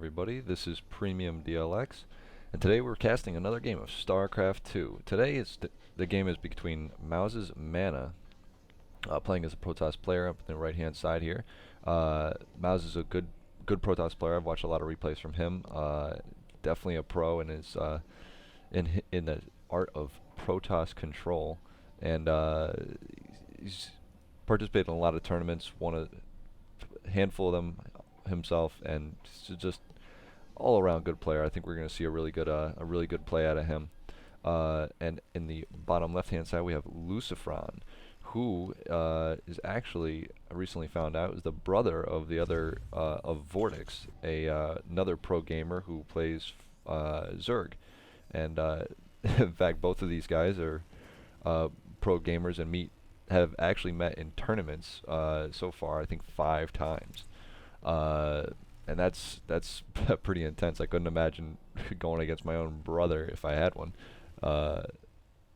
everybody. This is Premium DLX, and today we're casting another game of Starcraft 2. Today the game is between Mouz's Mana, playing as a Protoss player up in the right-hand side here. Mouz is a good Protoss player. I've watched a lot of replays from him. Definitely a pro in his in the art of Protoss control, and he's participated in a lot of tournaments. Won a handful of them himself, and just all around good player. I think we're going to see a really good play out of him. And in the bottom left hand side we have Lucifron, who is actually, I recently found out, is the brother of the other of Vortex, another pro gamer who plays Zerg. And in fact, both of these guys are pro gamers and have actually met in tournaments so far, I think 5 times. And that's pretty intense. I couldn't imagine going against my own brother if I had one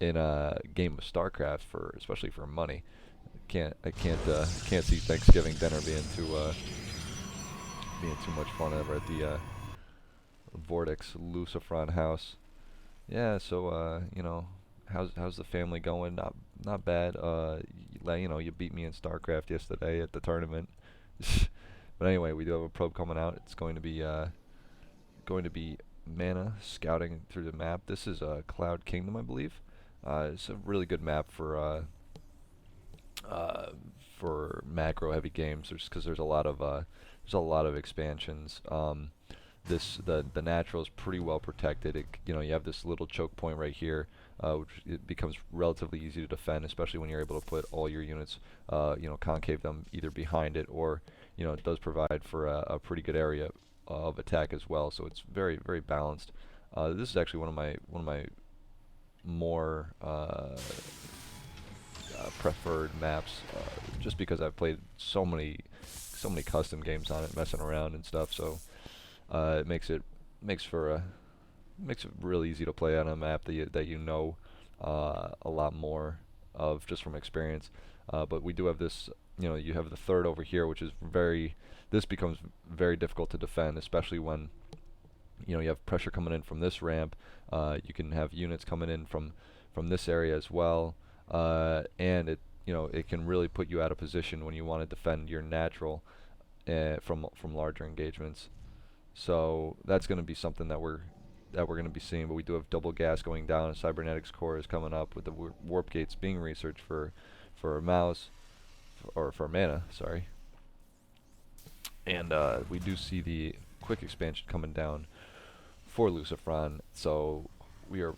in a game of Starcraft, especially for money. I can't see Thanksgiving dinner being too much fun over at the Vortex Lucifron house. Yeah, so you know, how's the family going? Not bad. You beat me in Starcraft yesterday at the tournament. But anyway, we do have a probe coming out. It's going to be Mana scouting through the map. This is Cloud Kingdom, I believe. It's a really good map for macro heavy games, just because there's a lot of expansions. The natural is pretty well protected. You have this little choke point right here, which it becomes relatively easy to defend, especially when you're able to put all your units, concave them either behind it, or it does provide for a pretty good area of attack as well. So it's very, very balanced. This is actually one of my more preferred maps, just because I've played so many custom games on it, messing around and stuff. So it makes it real easy to play on a map that you know a lot more of just from experience. But we do have this, you have the third over here, which is this becomes very difficult to defend, especially when you have pressure coming in from this ramp. You can have units coming in from this area as well, and it can really put you out of position when you want to defend your natural from larger engagements. So that's going to be something that we're going to be seeing. But we do have double gas going down. A cybernetics core is coming up with the warp gates being researched for Mouz, or for Mana, sorry. And we do see the quick expansion coming down for Lucifron. So we are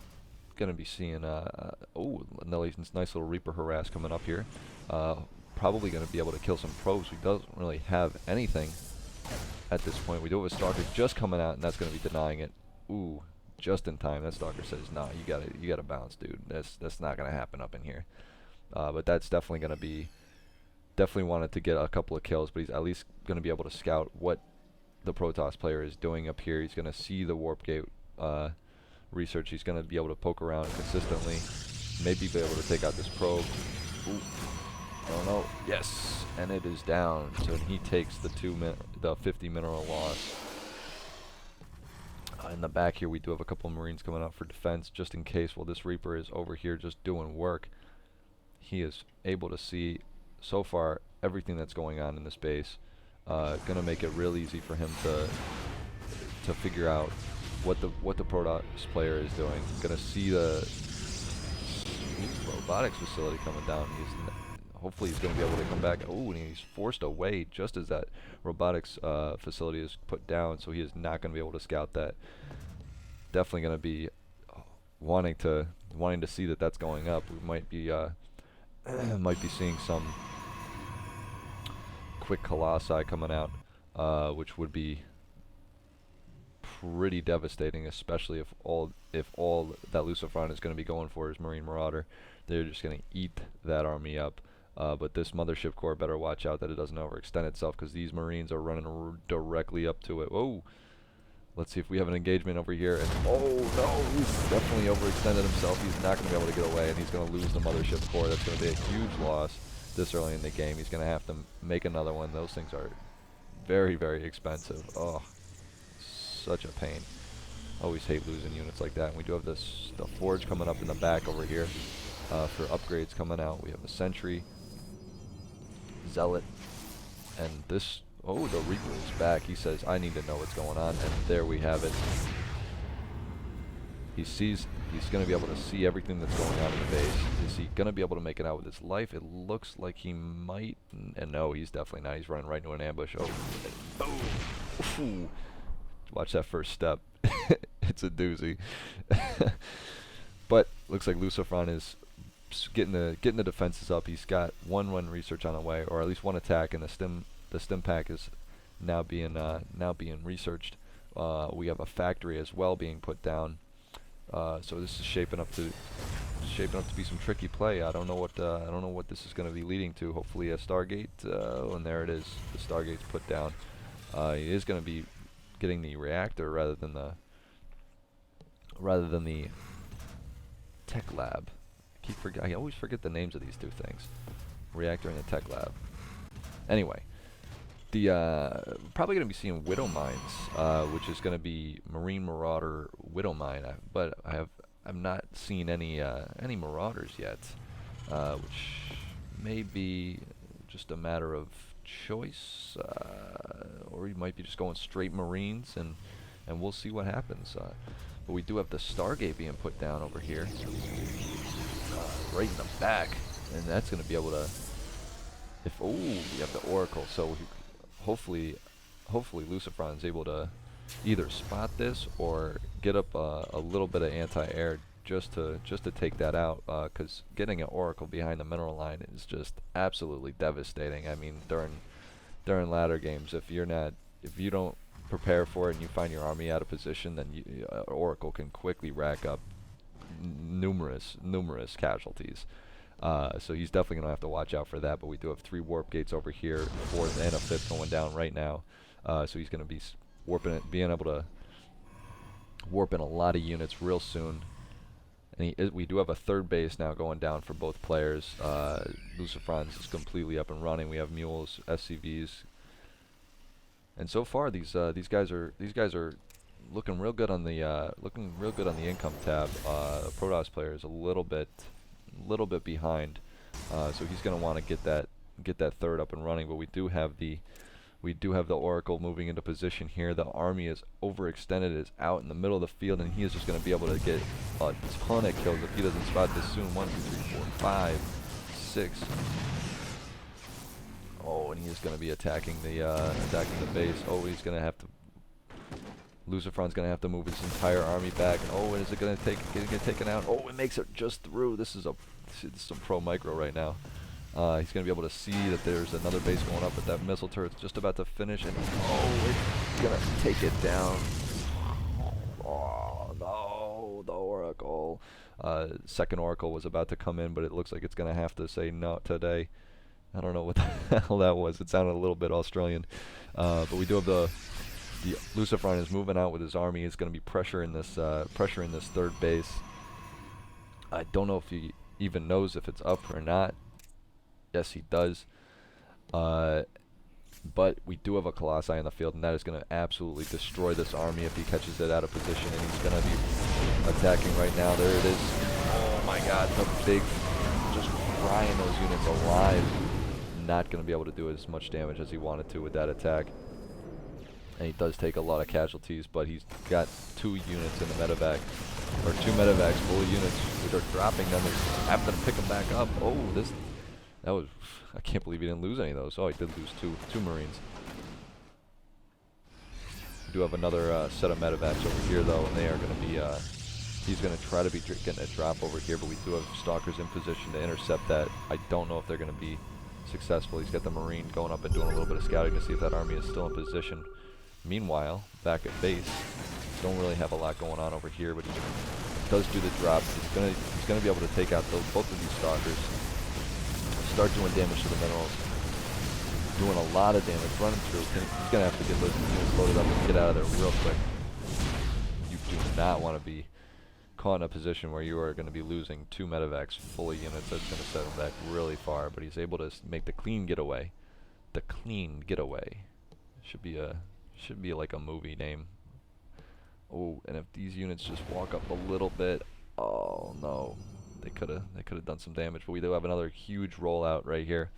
going to be seeing nice little Reaper harass coming up here. Probably going to be able to kill some probes. He doesn't really have anything at this point. We do have a Stalker just coming out, and that's going to be denying it. Ooh, just in time. That Stalker says, "Nah, you gotta bounce, dude. That's not going to happen up in here." But that's definitely going to be. Definitely wanted to get a couple of kills, but he's at least going to be able to scout what the Protoss player is doing up here. He's going to see the warp gate research. He's going to be able to poke around consistently. Maybe be able to take out this probe. Ooh. Oh no. Yes, and it is down. So he takes the 50 mineral loss. In the back here, we do have a couple of Marines coming out for defense, just in case. While this Reaper is over here just doing work, he is able to see so far everything that's going on in this base. Gonna make it real easy for him to figure out what the Protoss player is doing. Gonna see the robotics facility coming down. Hopefully he's going to be able to come back. Oh, and he's forced away just as that robotics facility is put down, so he is not going to be able to scout that. Definitely going to be wanting to see that that's going up. We might be seeing some quick colossi coming out, which would be pretty devastating, especially if all that Lucifron is going to be going for is Marine Marauder. They're just going to eat that army up. But this mothership core better watch out that it doesn't overextend itself, because these Marines are running directly up to it. Whoa! Let's see if we have an engagement over here. And oh no, he's definitely overextended himself. He's not going to be able to get away, and he's going to lose the mothership core. That's going to be a huge loss this early in the game. He's going to have to make another one. Those things are very, very expensive. Oh, such a pain. Always hate losing units like that. And we do have the Forge coming up in the back over here for upgrades coming out. We have a Sentry, Zealot, and this... Oh, the Reaper is back. He says, I need to know what's going on. And there we have it. He's going to be able to see everything that's going on in the base. Is he going to be able to make it out with his life? It looks like he might. And no, he's definitely not. He's running right into an ambush. Oh, boom. Ooh. Watch that first step. It's a doozy. But looks like Lucifron is getting the defenses up. He's got one research on the way, or at least one attack, and the stim pack is now being researched. We have a factory as well being put down. So this is shaping up to be some tricky play. I don't know what this is going to be leading to. Hopefully a Stargate, and there it is. The Stargate's put down. He is going to be getting the reactor rather than the tech lab. I always forget the names of these two things. Reactor and the tech lab. Anyway, probably going to be seeing Widow Mines, which is going to be Marine Marauder Widow Mine, but I've not seen any Marauders yet, which may be just a matter of choice, or you might be just going straight Marines, and we'll see what happens. But we do have the Stargate being put down over here, right in the back, and that's going to be able to. We have the Oracle, so hopefully Lucifron is able to either spot this or get up a little bit of anti-air just to take that out, because getting an Oracle behind the mineral line is just absolutely devastating. I mean, during ladder games, if you don't prepare for it and you find your army out of position, then Oracle can quickly rack up numerous casualties. So he's definitely going to have to watch out for that, but we do have 3 warp gates over here, 4th and a 5th going down right now. So he's going to be being able to warp in a lot of units real soon. And we do have a 3rd base now going down for both players. Lucifron's is completely up and running. We have mules, SCVs, and so far these guys are looking real good on the income tab. Protoss player is a little bit behind, so he's going to want to get that 3rd up and running. But we do have the Oracle moving into position here. The army is overextended, is out in the middle of the field, and he is just going to be able to get a ton of kills if he doesn't spot this soon. 1, 2, 3, 4, 5, 6. Oh, and he is going to be attacking the base. Oh, he's going to have to. Lucifron's going to have to move his entire army back. Oh, is it going to get taken out? Oh, it makes it just through. This is some pro micro right now. He's going to be able to see that there's another base going up, but that missile turret's just about to finish, and it's going to take it down. Oh, no, the Oracle. 2nd Oracle was about to come in, but it looks like it's going to have to say no today. I don't know what the hell that was. It sounded a little bit Australian. But we do have the Lucifron is moving out with his army. He's going to be pressure in this 3rd base. I don't know if he even knows if it's up or not. Yes, he does. But we do have a Colossi in the field, and that is going to absolutely destroy this army if he catches it out of position. And he's going to be attacking right now. There it is. Oh my God, the big, just frying those units alive. Not going to be able to do as much damage as he wanted to with that attack. And he does take a lot of casualties, but he's got 2 units in the medevac, or 2 medevacs full of units. They're dropping them and having to pick them back up. Oh, I can't believe he didn't lose any of those. Oh, he did lose two Marines. We do have another set of medevacs over here, though, and they are going to be, he's going to try to be getting a drop over here, but we do have Stalkers in position to intercept that. I don't know if they're going to be successful. He's got the Marine going up and doing a little bit of scouting to see if that army is still in position. Meanwhile, back at base, don't really have a lot going on over here, but he does do the drop. He's gonna be able to take out both of these Stalkers, start doing damage to the minerals, doing a lot of damage, running through. He's gonna have to get those units loaded up and get out of there real quick. You do not want to be caught in a position where you are going to be losing 2 medevacs full of units. That's going to set him back really far, but he's able to make the clean getaway. The clean getaway should be like a movie name. Oh, and if these units just walk up a little bit, oh no, they could have done some damage. But we do have another huge rollout right here.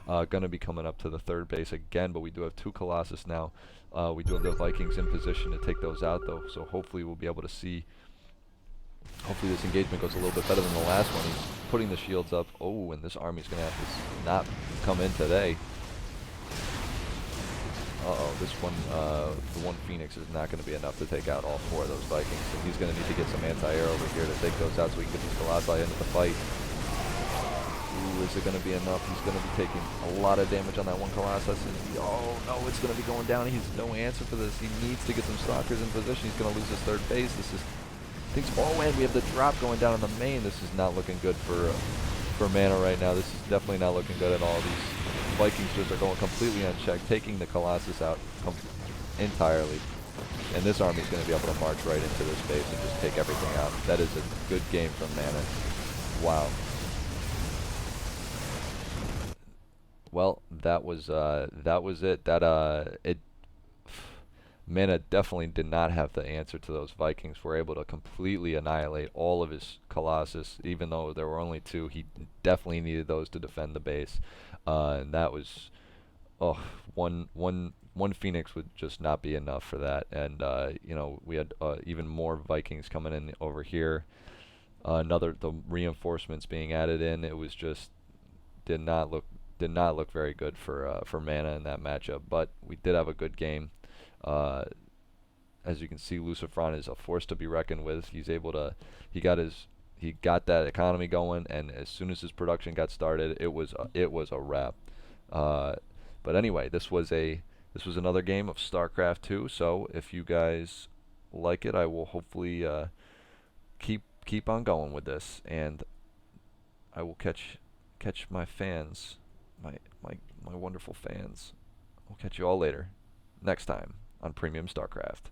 Gonna be coming up to the third base again, but we do have 2 Colossus now. We do have the Vikings in position to take those out though, so hopefully we'll be able to see. Hopefully this engagement goes a little bit better than the last one. He's putting the shields up. Oh, and this army's gonna have to not come in today. Uh-oh, this one, the one Phoenix is not going to be enough to take out all 4 of those Vikings, and he's going to need to get some anti-air over here to take those out so we can get these Colossi into the fight. Ooh, is it going to be enough? He's going to be taking a lot of damage on that one Colossus. Oh, no, it's going to be going down. He's no answer for this. He needs to get some stalkers in position. He's going to lose his third base. This is... Things... Oh, and we have the drop going down on the main. This is not looking good for mana right now. This is definitely not looking good at all. These Vikings just are going completely unchecked, taking the Colossus out entirely. And this army's going to be able to march right into this base and just take everything out. That is a good game from Mana. Wow. Well, that was it. Mana definitely did not have the answer to those Vikings. Were able to completely annihilate all of his Colossus, even though there were only 2. He definitely needed those to defend the base, and that was, one Phoenix would just not be enough for that. And you know, we had even more Vikings coming in over here. The reinforcements being added in. It was just did not look very good for Mana in that matchup. But we did have a good game. As you can see, Lucifron is a force to be reckoned with. He's able to, he got that economy going, and as soon as his production got started, it was a wrap. But anyway, this was another game of StarCraft 2. So if you guys like it, I will hopefully keep on going with this, and I will catch my fans, my wonderful fans. I'll catch you all later, next time on Premium StarCraft.